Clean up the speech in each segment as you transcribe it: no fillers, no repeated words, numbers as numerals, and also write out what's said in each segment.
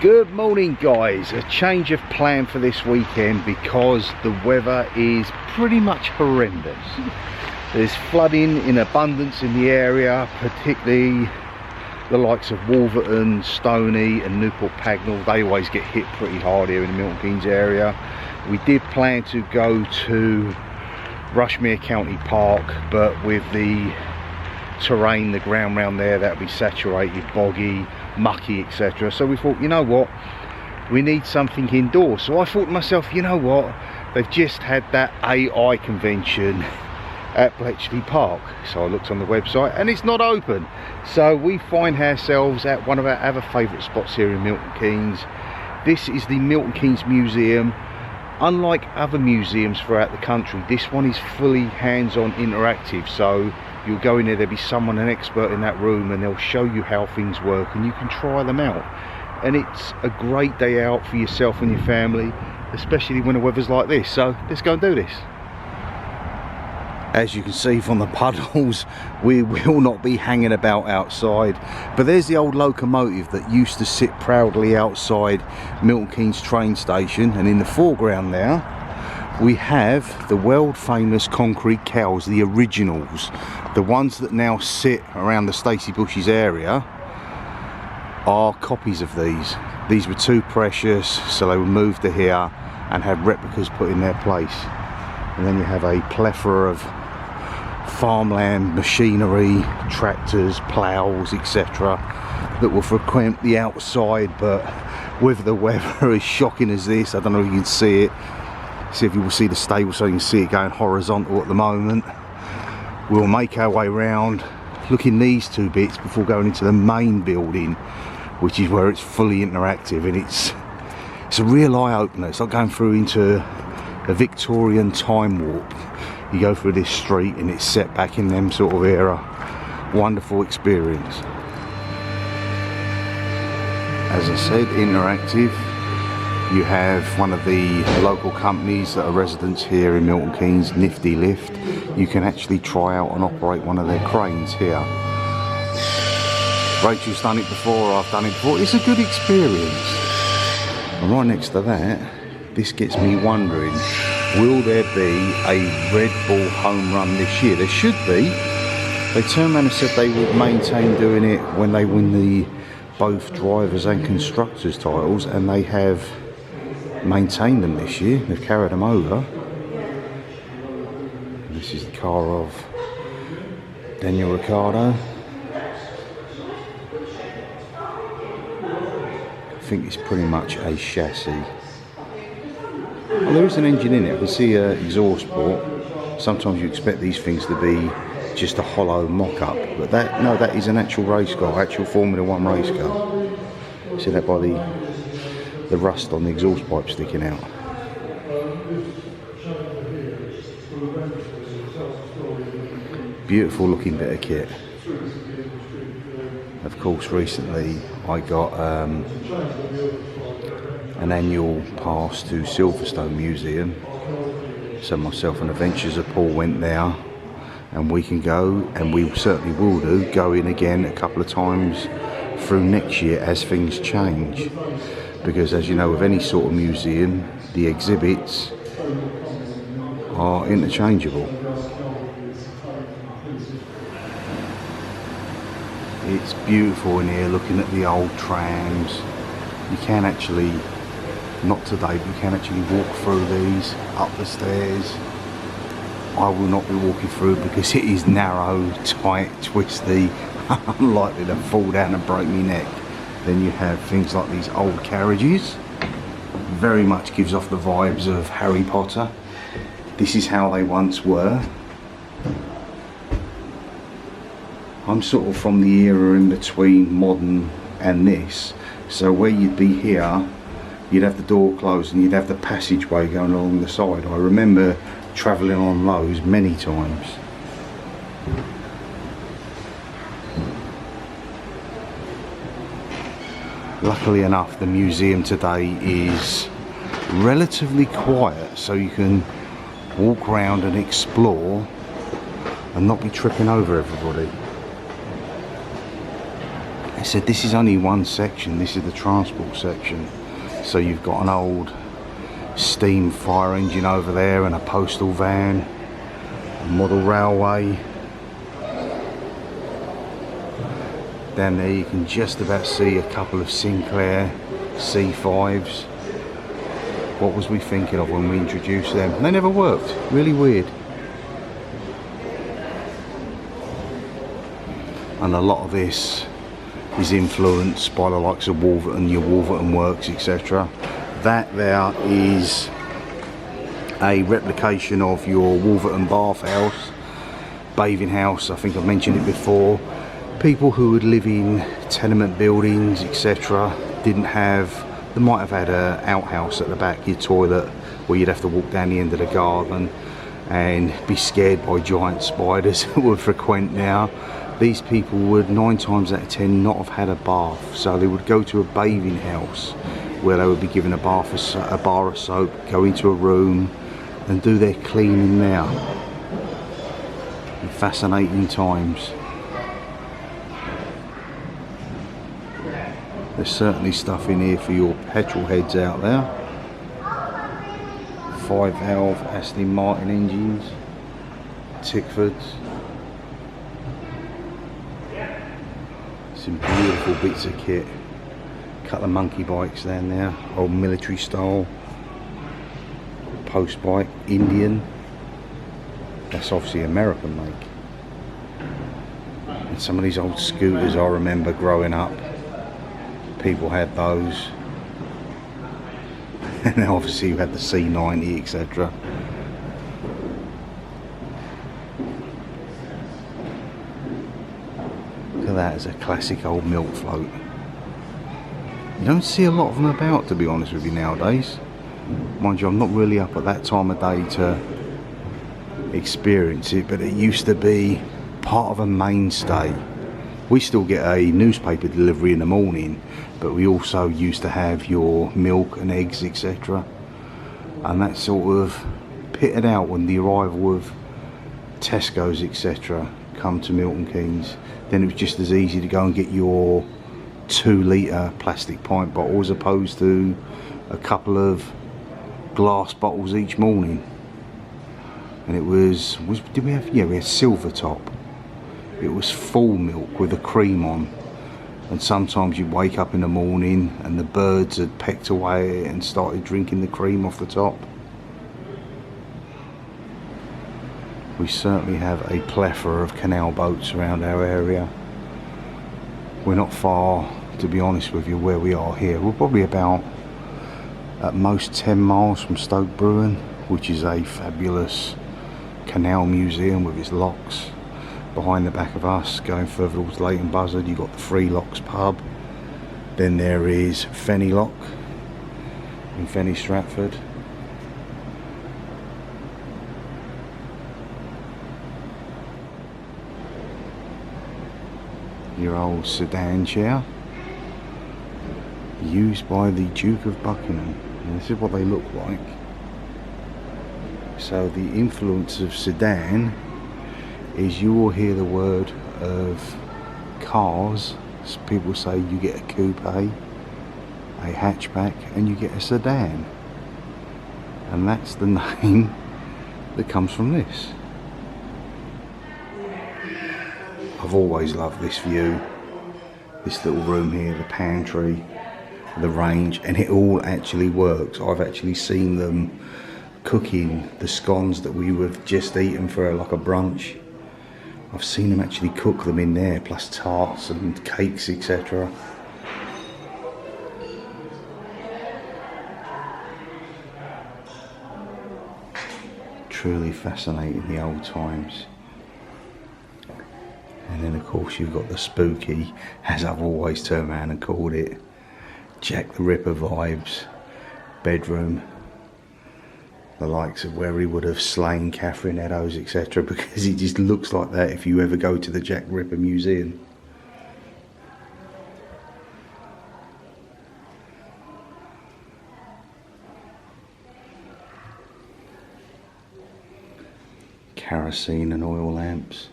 Good morning guys, a change of plan for this weekend because the weather is pretty much horrendous. There's flooding in abundance in the area, particularly the likes of Wolverton, Stoney and Newport Pagnell. They always get hit pretty hard here in the Milton Keynes area. We did plan to go to Rushmere County Park, but with the terrain, the ground around there, that'll be saturated, boggy, mucky, etc. So we thought, you know what, we need something indoors. So I thought to myself, you know what, they've just had that AI convention at Bletchley Park. So I looked on the website and it's not open. So we find ourselves at one of our other favourite spots here in Milton Keynes. This is the Milton Keynes Museum. Unlike other museums throughout the country, this one is fully hands-on interactive. So you'll go in there, there'll be someone, an expert in that room, and they'll show you how things work and you can try them out. And it's a great day out for yourself and your family, especially when the weather's like this. So let's go and do this. As you can see from the puddles, we will not be hanging about outside, but there's the old locomotive that used to sit proudly outside Milton Keynes train station, and in the foreground there we have the world famous concrete cows, the originals, the ones that now sit around the Stacey Bushes area are copies of these. These were too precious, so they were moved to here and had replicas put in their place. And then you have a plethora of farmland machinery, tractors, ploughs, etc. that will frequent the outside. But with the weather as shocking as this, I don't know if you can see it. See if you will see the stable, so you can see it going horizontal at the moment. We'll make our way round, look in these two bits before going into the main building, which is where it's fully interactive, and it's a real eye-opener. It's like going through into a Victorian time warp. You go through this street and it's set back in them sort of era. Wonderful experience. As I said, interactive. You have one of the local companies that are residents here in Milton Keynes, Nifty Lift. You can actually try out and operate one of their cranes here. Rachel's done it before, I've done it before. It's a good experience. And right next to that, this gets me wondering, will there be a Red Bull home run this year? There should be. They turned around and said they would maintain doing it when they win the both drivers and constructors titles, and they have maintained them this year. They've carried them over. This is the car of Daniel Ricciardo. I think it's pretty much a chassis. Well, there is an engine in it. I can see an exhaust port. Sometimes you expect these things to be just a hollow mock-up, but that is an actual race car, actual Formula 1 race car. See that by the rust on the exhaust pipe sticking out. Beautiful looking bit of kit. Of course, recently I got an annual pass to Silverstone Museum, so myself and Adventures of Paul went there, and we can go, and we certainly will go in again a couple of times through next year as things change, because as you know, with any sort of museum, the exhibits are interchangeable. It's beautiful in here, looking at the old trams. You can actually, not today, but you can actually walk through these, up the stairs. I will not be walking through because it is narrow, tight, twisty, unlikely to fall down and break my neck. Then you have things like these old carriages. Very much gives off the vibes of Harry Potter. This is how they once were. I'm sort of from the era in between modern and this. So where you'd be here, you'd have the door closed and you'd have the passageway going along the side. I remember travelling on those many times. Luckily enough, the museum today is relatively quiet, so you can walk around and explore and not be tripping over everybody. I said this is only one section, this is the transport section. So you've got an old steam fire engine over there and a postal van, a model railway. Down there you can just about see a couple of Sinclair C5s. What was we thinking of when we introduced them? They never worked, really weird. And a lot of this is influenced by the likes of Wolverton, your Wolverton Works, etc. That there is a replication of your Wolverton bath house, bathing house. I think I've mentioned it before. People who would live in tenement buildings, etc., didn't have, they might have had an outhouse at the back, your toilet, where you'd have to walk down the end of the garden and be scared by giant spiders that would frequent now. These people would 9 times out of 10 not have had a bath, so they would go to a bathing house where they would be given a bath, a bar of soap, go into a room and do their cleaning there. Fascinating times. There's certainly stuff in here for your petrol heads out there. 5-valve Aston Martin engines, Tickfords. Some beautiful bits of kit. Couple of monkey bikes down there, old military style. Post bike, Indian. That's obviously American make. And some of these old scooters I remember growing up. People had those. And obviously you had the C90, etc. Look at that, as a classic old milk float. You don't see a lot of them about, to be honest with you, nowadays. Mind you, I'm not really up at that time of day to experience it, but it used to be part of a mainstay. We still get a newspaper delivery in the morning, but we also used to have your milk and eggs, etc. And that sort of pitted out when the arrival of Tesco's, etc. come to Milton Keynes. Then it was just as easy to go and get your 2-litre plastic pint bottle as opposed to a couple of glass bottles each morning. And it was did we have, yeah, we had silver top. It was full milk with a cream on, and sometimes you'd wake up in the morning and the birds had pecked away at it and started drinking the cream off the top. We certainly have a plethora of canal boats around our area. We're not far, to be honest with you, where we are here. We're probably about at most 10 miles from Stoke Bruin, which is a fabulous canal museum with its locks. Behind the back of us, going further towards Leighton Buzzard, you've got the Three Locks pub. Then there is Fenny Lock in Fenny Stratford. Your old sedan chair, used by the Duke of Buckingham. And this is what they look like. So the influence of sedan is, you will hear the word of cars. So people say you get a coupe, a hatchback, and you get a sedan. And that's the name that comes from this. I've always loved this view. This little room here, the pantry, the range, and it all actually works. I've actually seen them cooking the scones that we would just eaten for like a brunch. I've seen them actually cook them in there, plus tarts and cakes, etc. Truly fascinating, the old times. And then of course you've got the spooky, as I've always turned around and called it, Jack the Ripper vibes bedroom. The likes of where he would have slain Catherine Eddowes, etc., because he just looks like that if you ever go to the Jack the Ripper Museum. Kerosene and oil lamps.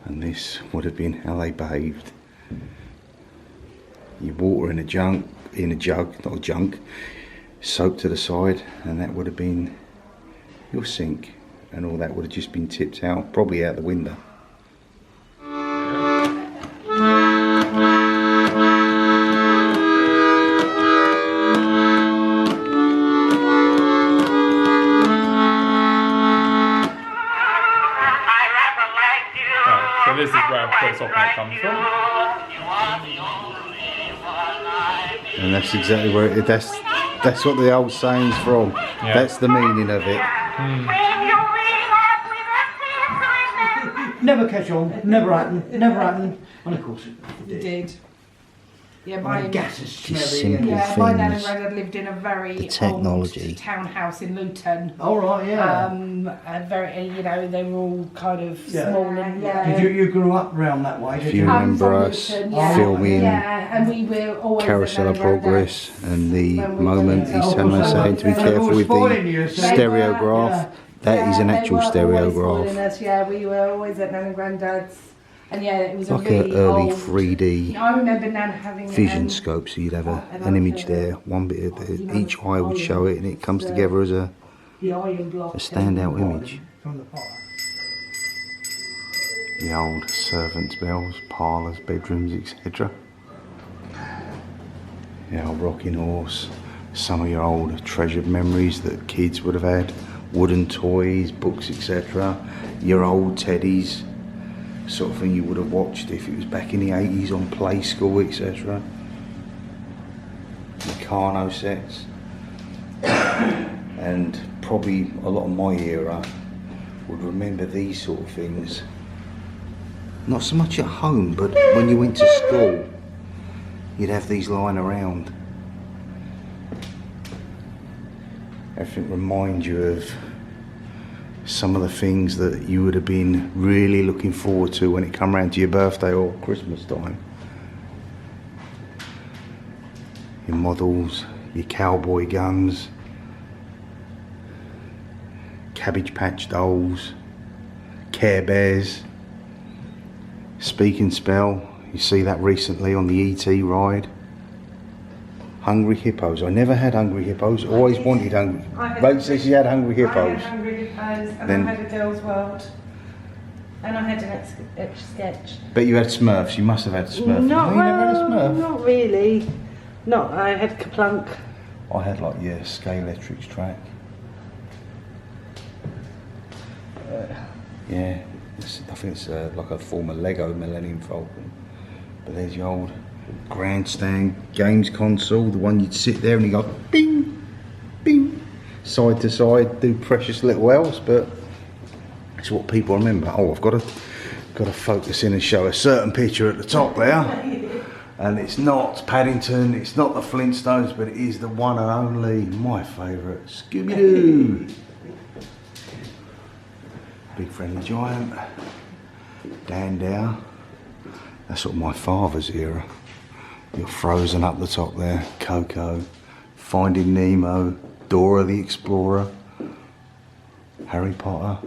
And this would have been how they bathed. You water in a jug, not a junk, soap to the side, and that would have been your sink, and all that would have just been tipped out, probably out the window. So this is where Put Off Might comes from. And that's exactly where it, that's what the old saying's from. Yeah. That's the meaning of it. Never catch on, never happen, never happen. And of course it did. Yeah, my gas is smelly. Yeah, my nan and granddad lived in a very technology old townhouse in Luton. Oh right, yeah. And very, you know, they were all kind of small and Did you grew up round that way? If you remember us filming and we were always Carousel of Progress, and the moment he's telling us saying to be careful with the stereograph. That is an actual stereograph. Yeah, we were always at nan and granddad's. And yeah, it was like a really an early old, 3D I remember Nan having vision scope, so you'd have an image there, one bit of it, each eye would show it, and it comes together as a standout image. The old servants' bells, parlours, bedrooms, etc. The old rocking horse, some of your old treasured memories that kids would have had, wooden toys, books, etc. Your old teddies. Sort of thing you would have watched if it was back in the 80s on Play School, etc. Meccano sets. And probably a lot of my era would remember these sort of things. Not so much at home, but when you went to school, you'd have these lying around. Everything reminds you of some of the things that you would have been really looking forward to when it come around to your birthday or Christmas time. Your models, your cowboy guns, Cabbage Patch dolls, Care Bears, Speak and Spell. You see that recently on the ET ride. Hungry Hippos. I never had Hungry Hippos. Always wanted Hungry. Rach says she had Hungry Hippos. I had Hungry Hippos, and then I had a Girls' World, and I had an Etch Sketch. But you had Smurfs. You must have had Smurfs. Not, you never had a Smurf? Not really. Not. I had Kaplunk. I had like Scalextric track. Yeah, I think it's like a former Lego Millennium Falcon. But there's your old grandstand games console, the one you'd sit there and you go bing, bing, side to side, do precious little else, but it's what people remember. Oh, I've got to focus in and show a certain picture at the top there, and it's not Paddington, it's not the Flintstones, but it is the one and only, my favourite, Scooby-Doo. Big Friendly Giant, Dan Dow. That's sort of my father's era. You're Frozen up the top there, Coco, Finding Nemo, Dora the Explorer, Harry Potter,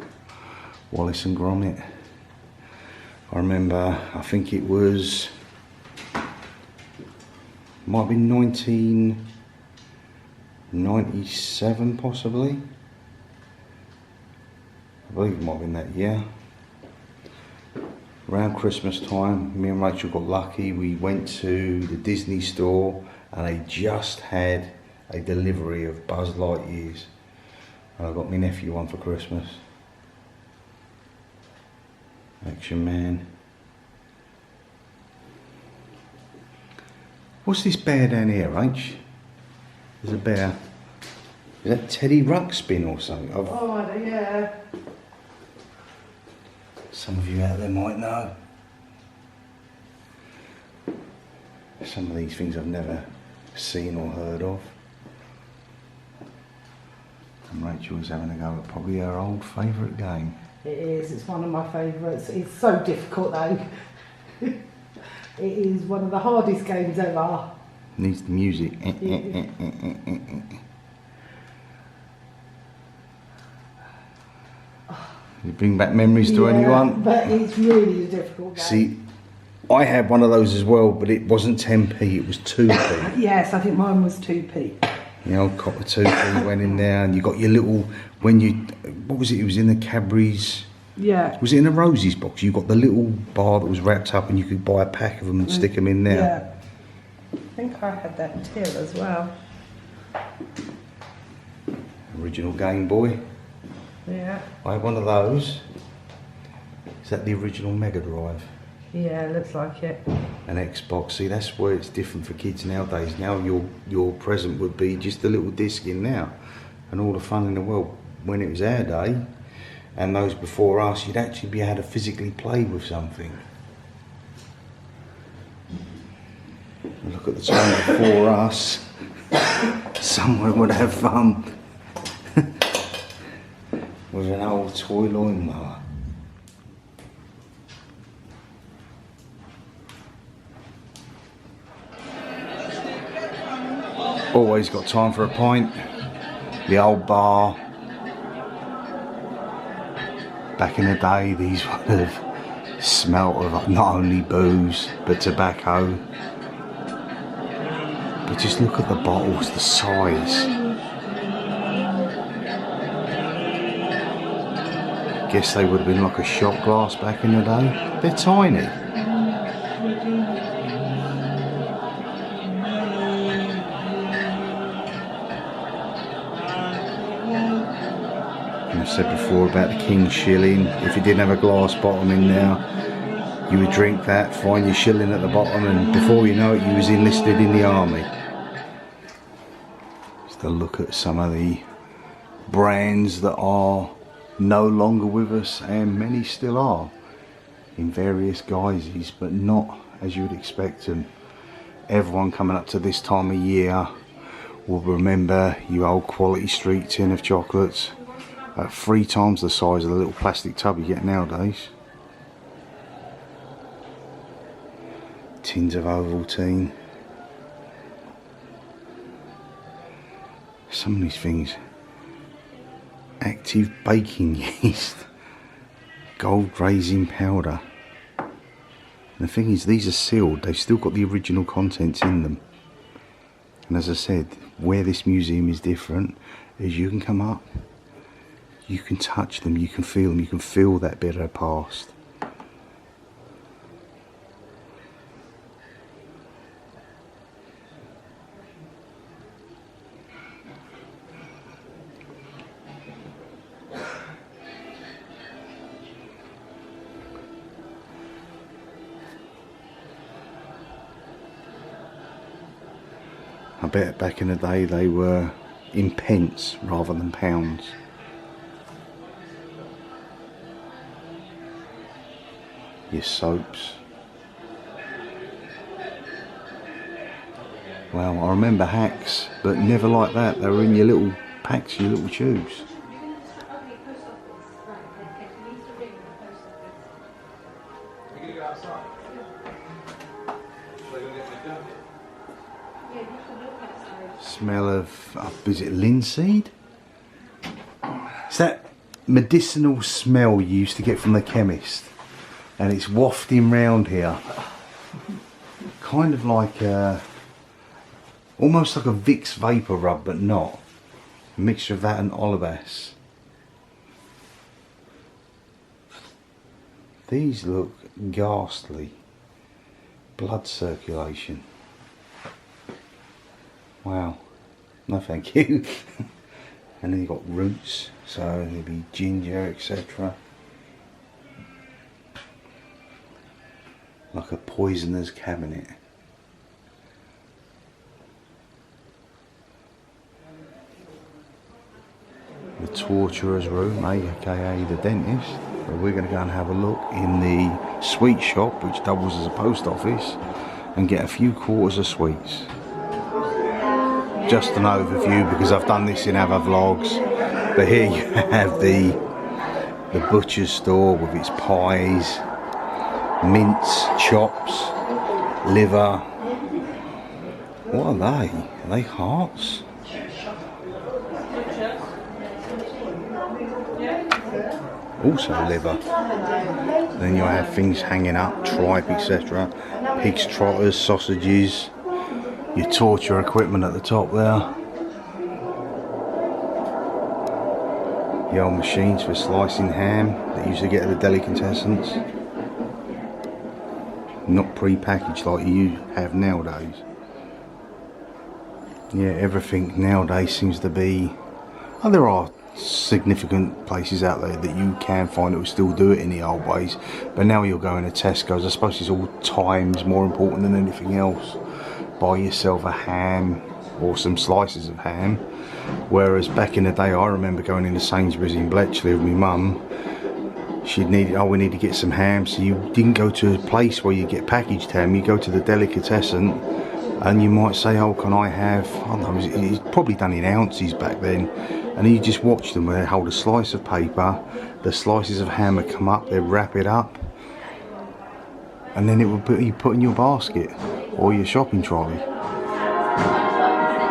Wallace and Gromit. I remember, I think it was, might have been 1997 possibly. I believe it might have been that year. Around Christmas time, me and Rachel got lucky. We went to the Disney store and they just had a delivery of Buzz Lightyears. And I got my nephew one for Christmas. Action Man. What's this bear down here, Rach? There's a bear. Is that Teddy Ruxpin or something? Oh, yeah. Some of you out there might know. Some of these things I've never seen or heard of. And Rachel was having a go at probably her old favourite game. It is, it's one of my favourites. It's so difficult though. It is one of the hardest games ever. Needs the music. You bring back memories to anyone? But it's really a difficult game. See, I had one of those as well, but it wasn't 10p, it was 2p. Yes, I think mine was 2p. The old copper 2p went in there, and you got your little, what was it? It was in the Cadbury's. Yeah. Was it in a Rosie's box? You got the little bar that was wrapped up, and you could buy a pack of them and stick them in there. Yeah. I think I had that till as well. Original Game Boy. Yeah. I had one of those. Is that the original Mega Drive? Yeah, looks like it. An Xbox. See, that's where it's different for kids nowadays. Now your present would be just a little disc in now, and all the fun in the world. When it was our day, and those before us, you'd actually be able to physically play with something. Look at the time before us. Someone would have fun with an old toy lawnmower. Always got time for a pint. The old bar. Back in the day, these would have smelt of not only booze but tobacco. But just look at the bottles, the size. Guess they would have been like a shot glass back in the day. They're tiny. I said before about the King shilling. If it didn't have a glass bottom in there, you would drink that, find your shilling at the bottom, and before you know it, you was enlisted in the army. Just a look at some of the brands that are no longer with us, and many still are in various guises, but not as you would expect. And everyone coming up to this time of year will remember your old Quality Street tin of chocolates at 3 times the size of the little plastic tub you get nowadays. Tins of Ovaltine. Some of these things. Active baking yeast. Gold raising powder. And the thing is, these are sealed. They've still got the original contents in them. And as I said, where this museum is different is you can come up, you can touch them, you can feel them, you can feel that bit of the past. I bet back in the day they were in pence rather than pounds. Your soaps. Well, I remember hacks, but never like that. They were in your little packs, your little tubes. Smell of, is it linseed? It's that medicinal smell you used to get from the chemist, and it's wafting round here, kind of like almost like a Vicks vapor rub, but not. A mixture of that and Olivas. These look ghastly. Blood circulation. Wow. No thank you. And then you've got roots, so there'll be ginger, etc. Like a poisoner's cabinet. The torturer's room, aka the dentist. So we're going to go and have a look in the sweet shop, which doubles as a post office, and get a few quarters of sweets. Just an overview, because I've done this in other vlogs, but here you have the butcher's store with its pies, mince, chops, liver. What are they? Are they hearts? also leather. Then you'll have things hanging up, tripe, etc. Pigs, trotters, sausages, your torture equipment at the top there. The old machines for slicing ham that used to get at the delicatessens. Not pre-packaged like you have nowadays. Yeah, everything nowadays seems to be... Oh, there are significant places out there that you can find that will still do it in the old ways, but now you're going to Tesco's. I suppose it's all times more important than anything else. Buy yourself a ham or some slices of ham, whereas back in the day I remember going into Sainsbury's in Bletchley with my mum. She'd need, oh, we need to get some ham, so you didn't go to a place where you get packaged ham, you go to the delicatessen and you might say, oh, can I have, I don't know, it's probably done in ounces back then, and you just watch them where they hold a slice of paper, the slices of ham would come up, they'd wrap it up, and then it would be put in your basket or your shopping trolley.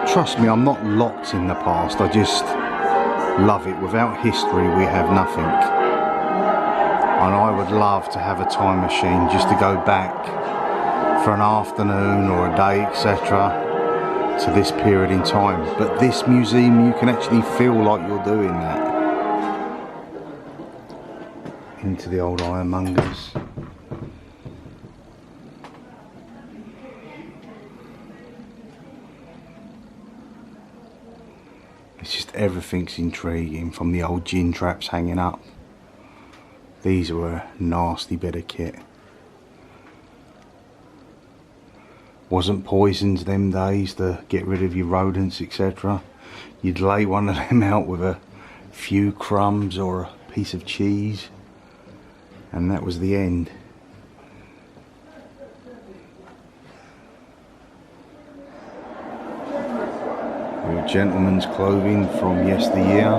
Trust me, I'm not locked in the past, I just love it. Without history we have nothing. And I would love to have a time machine just to go back for an afternoon or a day, etc., to this period in time. But this museum, you can actually feel like you're doing that. Into the old ironmongers. It's just everything's intriguing, from the old gin traps hanging up. These were a nasty bit of kit. Wasn't poisons them days to get rid of your rodents, etc. You'd lay one of them out with a few crumbs or a piece of cheese, and that was the end. Your gentleman's clothing from yesteryear.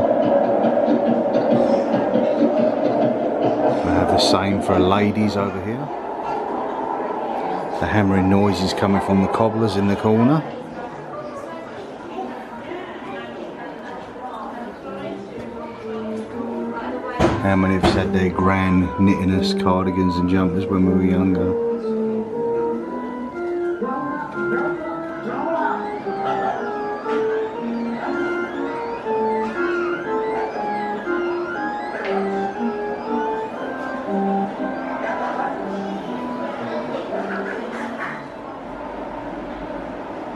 I have the same for ladies over here. The hammering noise is coming from the cobblers in the corner. How many of us had their gran knitting us cardigans and jumpers when we were younger?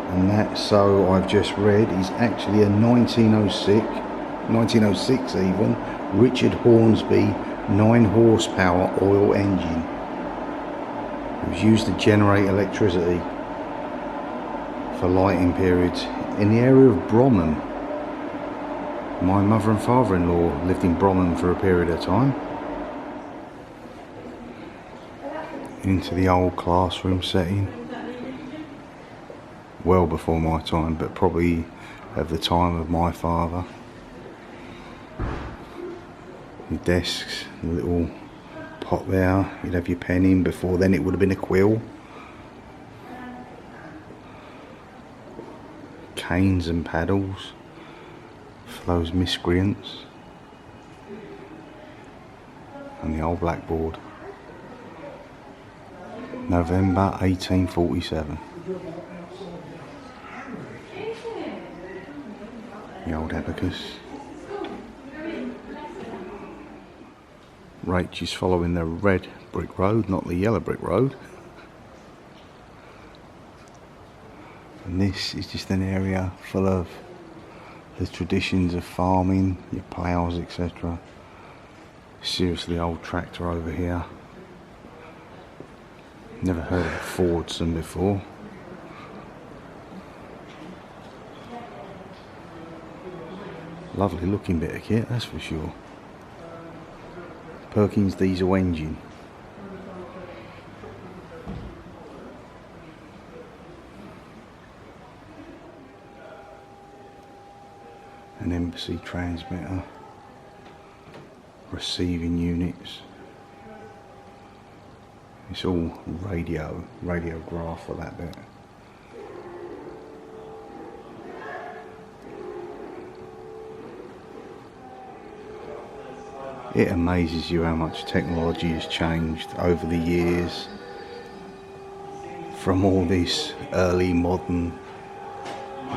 And that, so I've just read, is actually a 1906 even, Richard Hornsby 9 horsepower oil engine. It was used to generate electricity for lighting periods in the area of Bromham. My mother and father-in-law lived in Bromham for a period of time. Into the old classroom setting. Well before my time, but probably at the time of my father. Your desks, a little pot there, you'd have your pen in. Before then it would have been a quill. Canes and paddles for those miscreants. And the old blackboard. November 1847. The old abacus. Rach is following the red brick road, not the yellow brick road. And this is just an area full of the traditions of farming, your ploughs, etc. Seriously old tractor over here. Never heard of a Fordson before. Lovely looking bit of kit, that's for sure. Perkins diesel engine. An embassy transmitter. Receiving units. It's all radiograph for that bit. It amazes you how much technology has changed over the years, from all this early modern,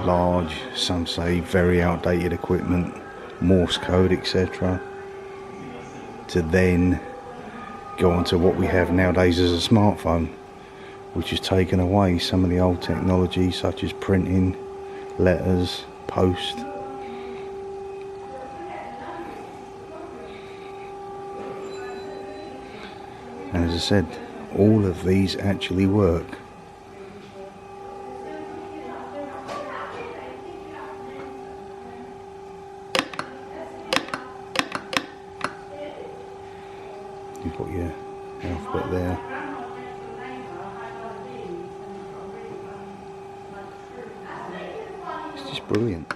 large, some say very outdated equipment, Morse code, etc., to then go on to what we have nowadays as a smartphone, which has taken away some of the old technology such as printing, letters, post. And as I said, all of these actually work. You've got your alphabet there. It's just brilliant.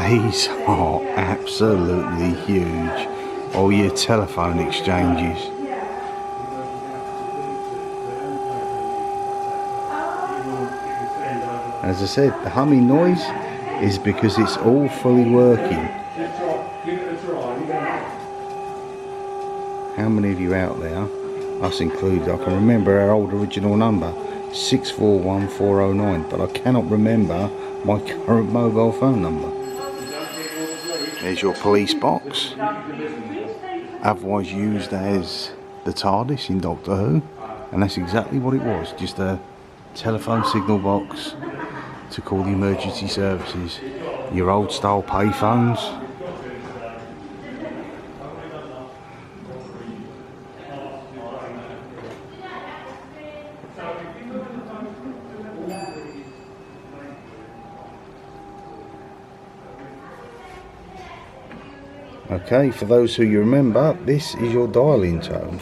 These are absolutely huge. All your telephone exchanges. As I said, the humming noise is because it's all fully working. How many of you out there, us included, I can remember our old original number, 641409, but I cannot remember my current mobile phone number. There's your police box, otherwise used as the TARDIS in Doctor Who, and that's exactly what it was, just a telephone signal box to call the emergency services. Your old style payphones. Okay, for those who you remember, this is your dialing tone.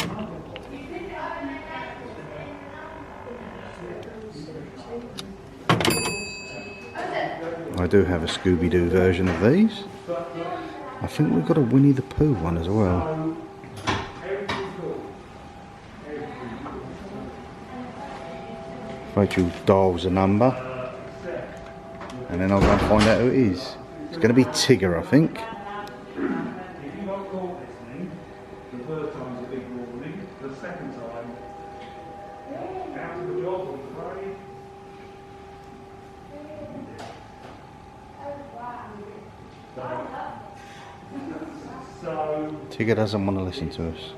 I do have a Scooby-Doo version of these. I think we've got a Winnie the Pooh one as well. Rachel dials a number, and then I'll go and find out who it is. It's going to be Tigger, I think. Tigger doesn't want to listen to us.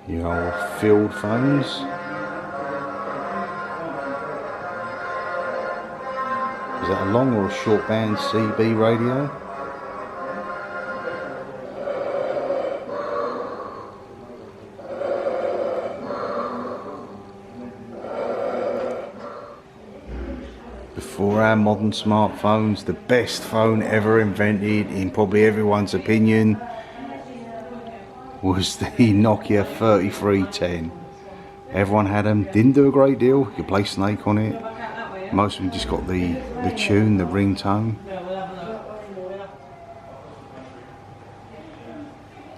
Your field phones. Is that a long or a short band CB radio? Before our modern smartphones, the best phone ever invented, in probably everyone's opinion, was the Nokia 3310. Everyone had them, didn't do a great deal, you could play Snake on it. Most of them just got the tune, the ringtone.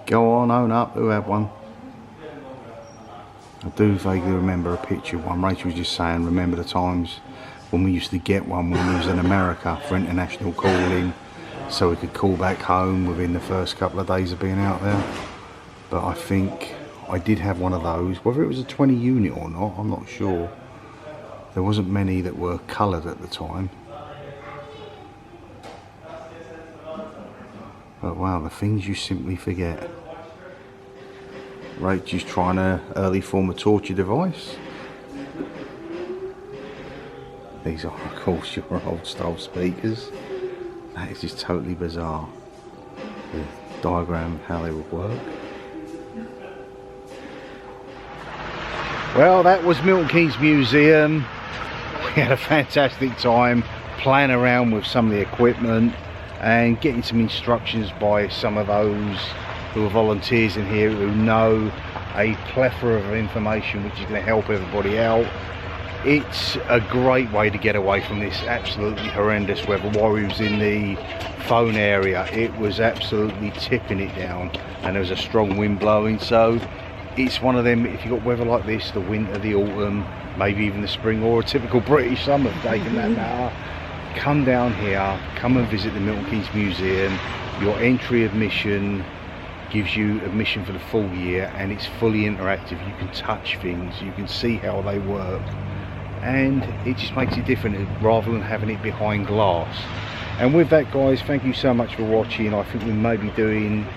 Go on, own up, who had one? I do vaguely remember a picture of one. Rachel was just saying, remember the times when we used to get one when we was in America for international calling, so we could call back home within the first couple of days of being out there. But I think I did have one of those, whether it was a 20 unit or not, I'm not sure. There wasn't many that were coloured at the time. But wow, the things you simply forget. Rachel's trying an early form of torture device. These are, of course, your old style speakers. That is just totally bizarre. The diagram of how they would work. Well, that was Milton Keynes Museum. We had a fantastic time playing around with some of the equipment and getting some instructions by some of those who are volunteers in here who know a plethora of information which is going to help everybody out. It's a great way to get away from this absolutely horrendous weather. While we was in the phone area, it was absolutely tipping it down and there was a strong wind blowing, so it's one of them, if you've got weather like this, the winter, the autumn, maybe even the spring, or a typical British summer, taking that matter, come down here, come and visit the Milton Keynes Museum. Your entry admission gives you admission for the full year and it's fully interactive. You can touch things, you can see how they work, and it just makes it different rather than having it behind glass. And with that, guys, thank you so much for watching. I think we may be doing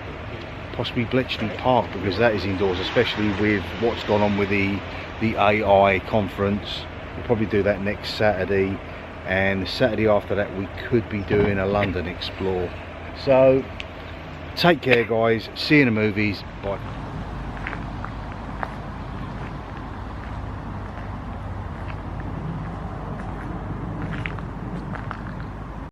possibly Bletchley Park, because that is indoors, especially with what's gone on with the AI conference. We'll probably do that next Saturday, and the Saturday after that we could be doing a London explore. So take care, guys, see you in the movies, bye.